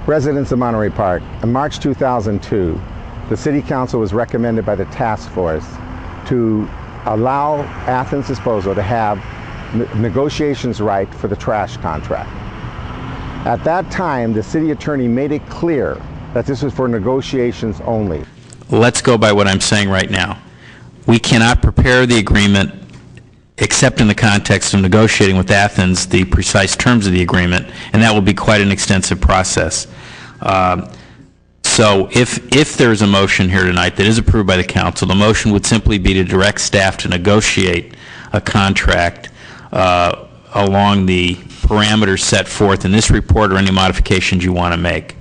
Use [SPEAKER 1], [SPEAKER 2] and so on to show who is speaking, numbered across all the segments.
[SPEAKER 1] Residents of Monterey Park, in March 2002, the City Council was recommended by the task force to allow Athens Disposal to have negotiations right for the trash contract. At that time, the city attorney made it clear that this was for negotiations only.
[SPEAKER 2] Let's go by what I'm saying right now. We cannot prepare the agreement except in the context of negotiating with Athens the precise terms of the agreement, and that will be quite an extensive process. So if there's a motion here tonight that is approved by the council, the motion would simply be to direct staff to negotiate a contract along the parameters set forth in this report or any modifications you want to make.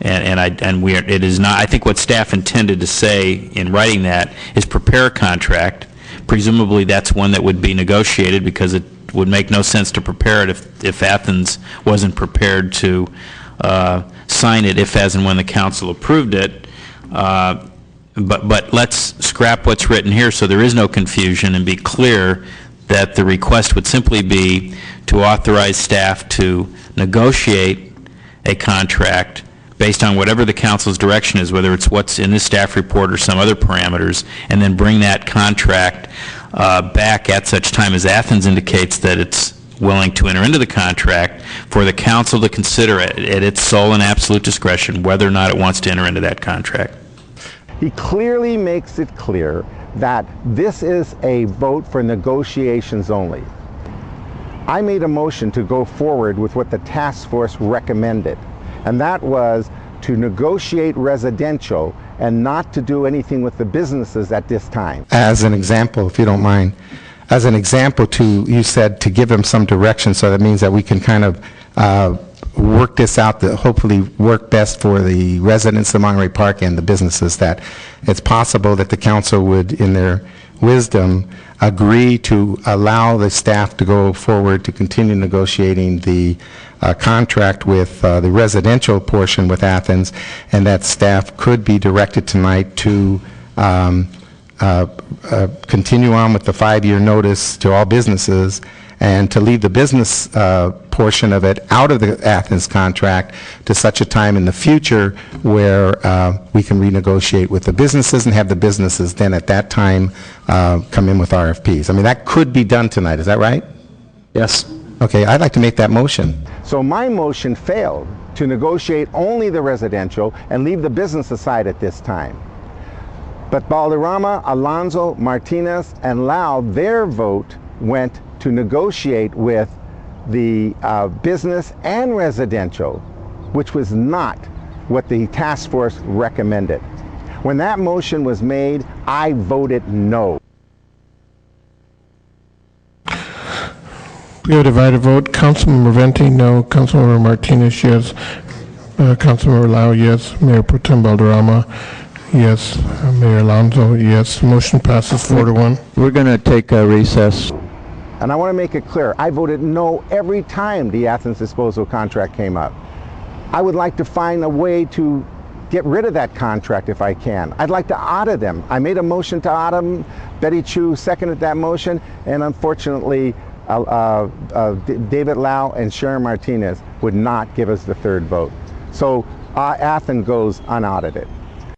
[SPEAKER 2] It is not, I think what staff intended to say in writing that is prepare a contract. Presumably that's one that would be negotiated, because it would make no sense to prepare it if Athens wasn't prepared to sign it if, as and when the council approved it. But let's scrap what's written here so there is no confusion, and be clear that the request would simply be to authorize staff to negotiate a contract based on whatever the council's direction is, whether it's what's in this staff report or some other parameters, and then bring that contract back at such time as Athens indicates that it's willing to enter into the contract, for the council to consider it at its sole and absolute discretion whether or not it wants to enter into that contract.
[SPEAKER 1] He clearly makes it clear that this is a vote for negotiations only. I made a motion to go forward with what the task force recommended, and that was to negotiate residential and not to do anything with the businesses at this time.
[SPEAKER 3] As an example, if you don't mind, as an example, you said to give them some direction, so that means that we can kind of work this out to hopefully work best for the residents of Monterey Park and the businesses, that it's possible that the council would, in their wisdom, agree to allow the staff to go forward to continue negotiating the contract with the residential portion with Athens, and that staff could be directed tonight to continue on with the 5-year notice to all businesses, and to leave the business portion of it out of the Athens contract to such a time in the future where we can renegotiate with the businesses, and have the businesses then at that time come in with RFPs. I mean, that could be done tonight. Is that right?
[SPEAKER 2] Yes.
[SPEAKER 3] Okay, I'd like to make that motion.
[SPEAKER 1] So my motion failed to negotiate only the residential and leave the business aside at this time. But Balderrama, Alonso, Martinez, and Lau, their vote went to negotiate with the business and residential, which was not what the task force recommended. When that motion was made, I voted no.
[SPEAKER 4] We have a divided vote. Councilmember Venti, no. Councilmember Martinez, yes. Councilmember Lau, yes. Mayor Pro Tem Balderrama, yes. Mayor Alonso, yes. Motion passes 4-1.
[SPEAKER 5] We're going to take a recess.
[SPEAKER 1] And I want to make it clear, I voted no every time the Athens Disposal contract came up. I would like to find a way to get rid of that contract if I can. I'd like to audit them. I made a motion to audit them. Betty Chu seconded that motion, and unfortunately, David Lau and Sharon Martinez would not give us the third vote. So Athens goes unaudited.